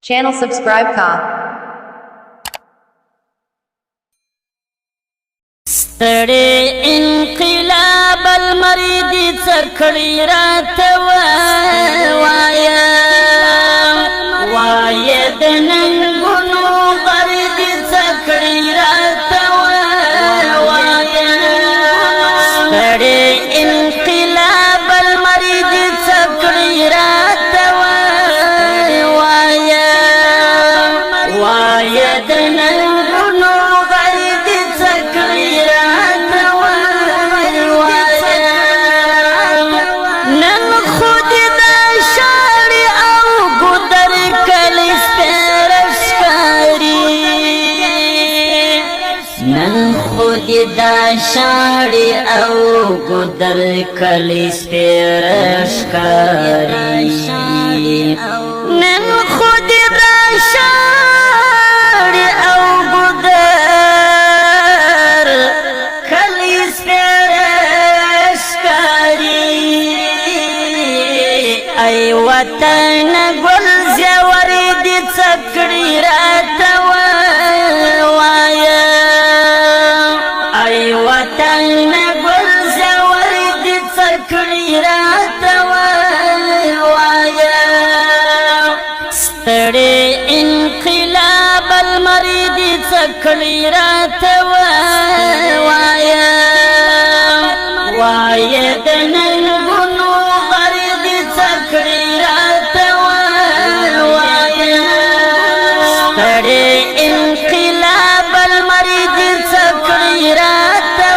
Channel subscribe ka. ستړي انقلاب المريد څکړی راته وایه د ننګونو برد څکړی راته وایه ستړي انقلاب المريد څکړی راته وایه د ننګونو برد څکړی دا شاړي او ګدر کلی سپیرشکاری نن خود دا شاړي او ګدر کلی سپیرشکاری ای وطن ګل زور دي څکړی راته ستړي انقلاب المريد څکړی راته وایه د ننګونو برد څکړی راته وایه ستړي انقلاب المريد څکړی راته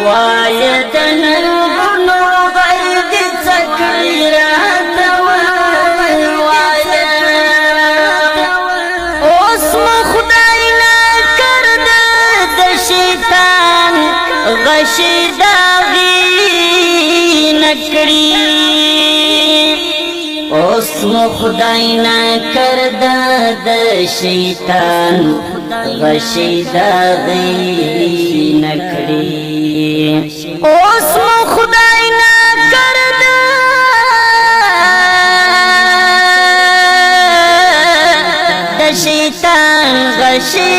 وایه د ننګونو برد څکړی راته اوس مو خدای نه کرده د شیطان غشي داغي نکړي اوس مو خدای نه کرده د شیطان غشي داغي نکړي اوس مو خدای نه کرده د شیطان غشي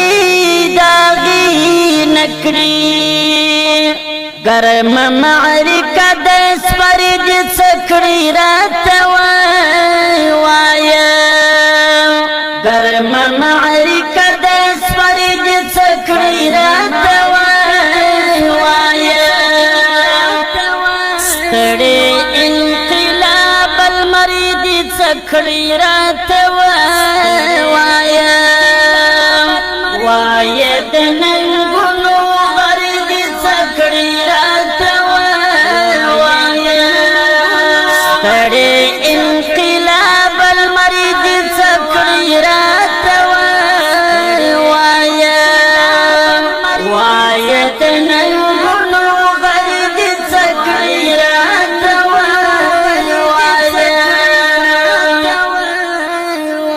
داغي نکړي ګرم معرکه د سپرد څکړی راته وایه ګرم معرکه د سپرد څکړی راته وایه ستړي انقلاب المريد څکړی راته وایه د ننګونو برد څکړی راته وایه ستړي انقلاب المريد څکړی راته وایه د ننګونو برد څکړی راته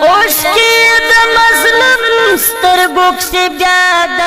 اوس کې د مظلوم سترګو کې بیا د